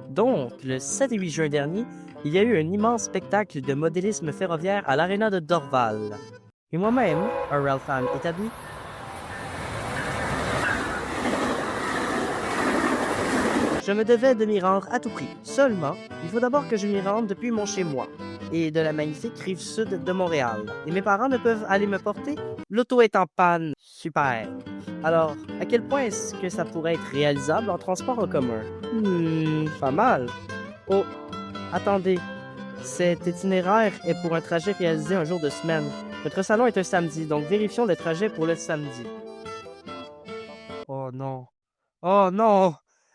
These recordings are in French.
Donc, le 7 et 8 juin dernier, il y a eu un immense spectacle de modélisme ferroviaire à l'aréna de Dorval. Et moi-même, un rail fan établi, je me devais de m'y rendre à tout prix. Seulement, il faut d'abord que je m'y rende depuis mon chez-moi et de la magnifique rive sud de Montréal. Et mes parents ne peuvent aller me porter? L'auto est en panne. Super. Alors, à quel point est-ce que ça pourrait être réalisable en transport en commun? Pas mal. Oh, attendez. Cet itinéraire est pour un trajet réalisé un jour de semaine. Notre salon est un samedi, donc vérifions le trajet pour le samedi. Oh non. Oh non!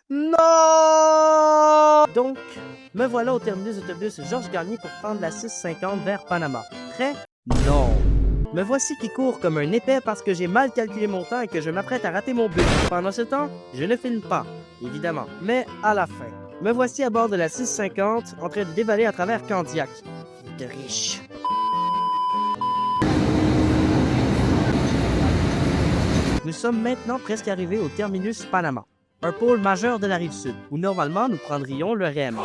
Non! Donc, me voilà au terminus d'autobus Georges Gagné pour prendre la 650 vers Panama. Prêt? Non. Me voici qui court comme un épais parce que j'ai mal calculé mon temps et que je m'apprête à rater mon bus. Pendant ce temps, je ne filme pas, évidemment. Mais à la fin, me voici à bord de la 650 en train de dévaler à travers Candiac. De riche. Nous sommes maintenant presque arrivés au terminus Panama, un pôle majeur de la Rive-Sud, où normalement nous prendrions le REM.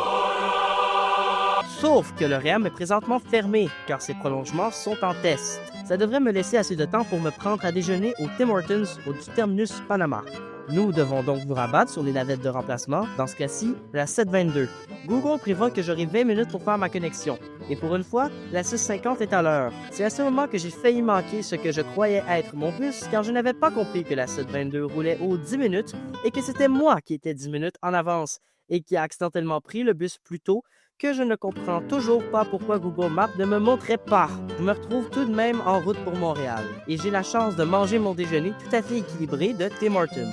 Sauf que le REM est présentement fermé, car ses prolongements sont en test. Ça devrait me laisser assez de temps pour me prendre à déjeuner au Tim Hortons du terminus Panama. Nous devons donc vous rabattre sur les navettes de remplacement, dans ce cas-ci, la 722. Google prévoit que j'aurai 20 minutes pour faire ma connexion. Et pour une fois, la 650 est à l'heure. C'est à ce moment que j'ai failli manquer ce que je croyais être mon bus, car je n'avais pas compris que la 722 roulait aux 10 minutes et que c'était moi qui étais 10 minutes en avance et qui a accidentellement pris le bus plus tôt, que je ne comprends toujours pas pourquoi Google Maps ne me montrait pas. Je me retrouve tout de même en route pour Montréal et j'ai la chance de manger mon déjeuner tout à fait équilibré de Tim Hortons.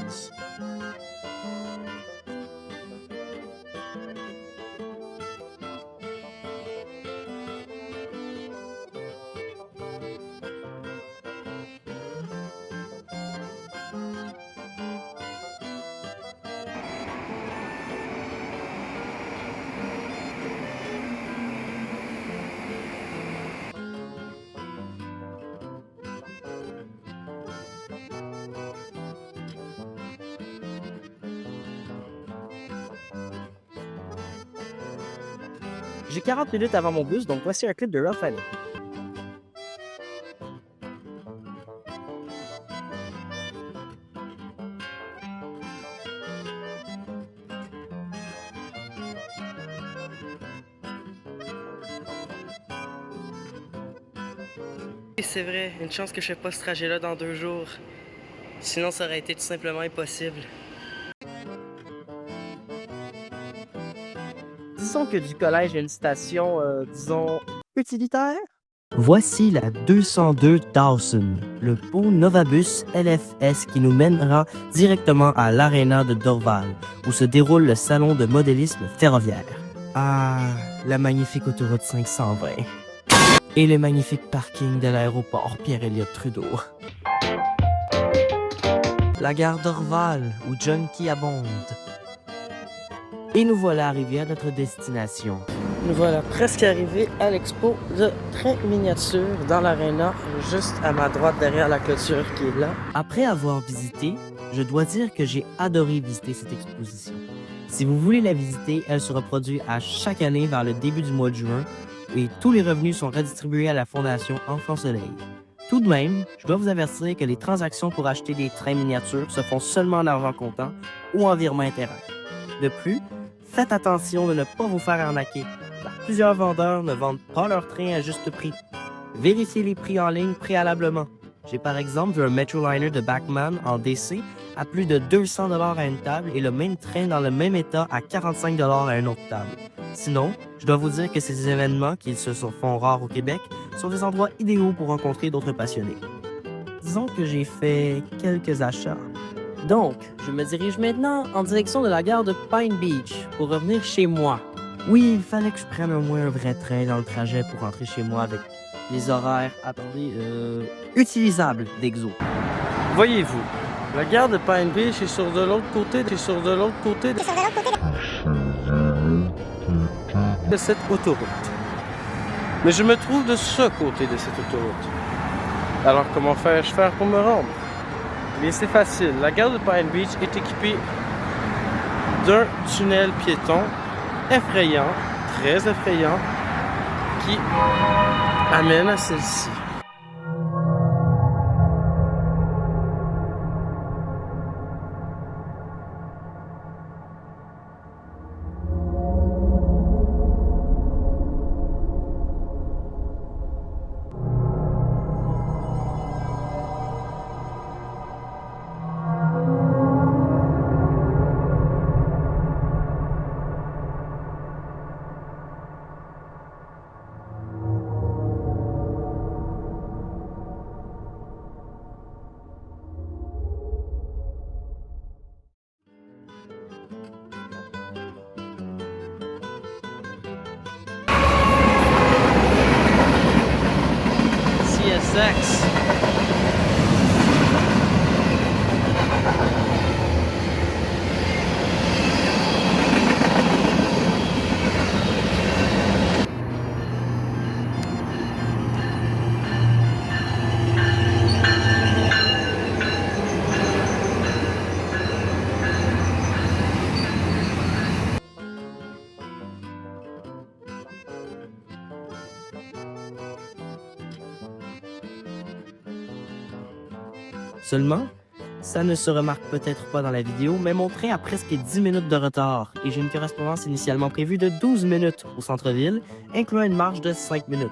J'ai 40 minutes avant mon bus, donc voici un clip de Ralph Annie. C'est vrai, une chance que je fais pas ce trajet-là dans 2 jours. Sinon, ça aurait été tout simplement impossible. Disons que du collège est une station, disons, utilitaire. Voici la 202 Dawson, le beau Novabus LFS qui nous mènera directement à l'aréna de Dorval, où se déroule le salon de modélisme ferroviaire. Ah, la magnifique autoroute 520. Et le magnifique parking de l'aéroport Pierre-Éliott Trudeau. La gare d'Orval, où John Key abonde. Et nous voilà arrivés à notre destination. Nous voilà presque arrivés à l'expo de train miniature dans l'aréna, juste à ma droite derrière la clôture qui est là. Après avoir visité, je dois dire que j'ai adoré visiter cette exposition. Si vous voulez la visiter, elle se reproduit à chaque année vers le début du mois de juin et tous les revenus sont redistribués à la Fondation Enfant Soleil. Tout de même, je dois vous avertir que les transactions pour acheter des trains miniatures se font seulement en argent comptant ou en virement Interac. De plus, faites attention de ne pas vous faire arnaquer, car plusieurs vendeurs ne vendent pas leurs trains à juste prix. Vérifiez les prix en ligne préalablement. J'ai par exemple vu un Metroliner de Bachmann en DC à plus de 200 $ à une table et le même train dans le même état à 45 $ à une autre table. Sinon, je dois vous dire que ces événements, qui se font rares au Québec, sont des endroits idéaux pour rencontrer d'autres passionnés. Disons que j'ai fait quelques achats. Donc, je me dirige maintenant en direction de la gare de Pine Beach pour revenir chez moi. Oui, il fallait que je prenne au moins un vrai train dans le trajet pour rentrer chez moi avec les horaires, utilisables d'Exo. Voyez-vous, la gare de Pine Beach est sur de l'autre côté, de cette autoroute. Mais je me trouve de ce côté de cette autoroute. Alors comment faire-je pour me rendre? Mais c'est facile. La gare de Pine Beach est équipée d'un tunnel piéton effrayant, très effrayant, qui amène à celle-ci. CSX. Seulement, ça ne se remarque peut-être pas dans la vidéo, mais mon train a presque 10 minutes de retard et j'ai une correspondance initialement prévue de 12 minutes au centre-ville, incluant une marche de 5 minutes.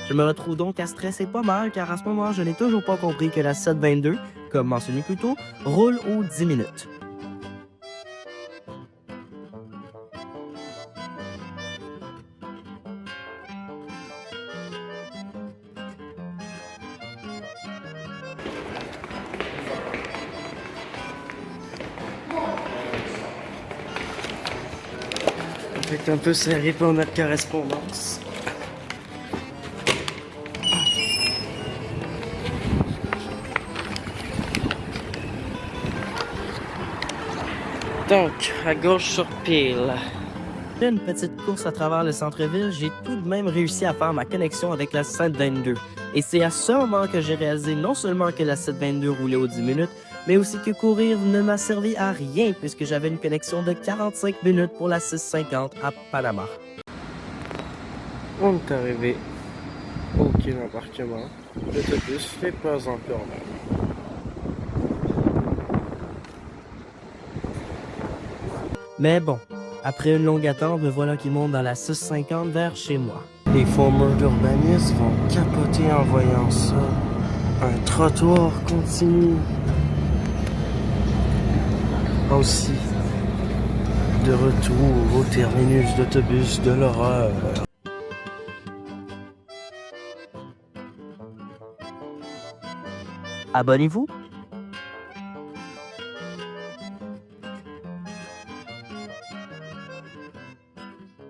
Je me retrouve donc à stresser pas mal car à ce moment, je n'ai toujours pas compris que la 722, comme mentionné plus tôt, roule aux 10 minutes. C'est un peu serré pour notre correspondance. Donc, à gauche sur Peel. Après une petite course à travers le centre-ville, j'ai tout de même réussi à faire ma connexion avec la 722. Et c'est à ce moment que j'ai réalisé non seulement que la 722 roulait aux 10 minutes, mais aussi que courir ne m'a servi à rien puisque j'avais une connexion de 45 minutes pour la 650 à Panama. On est arrivé au quai d'embarquement. L'autobus n'est pas encore là. Mais bon, après une longue attente, me voilà qui monte dans la 650 vers chez moi. Les formeurs d'urbanistes vont capoter en voyant ça. Un trottoir continu. Aussi, de retour au terminus d'autobus de l'horreur. Abonnez-vous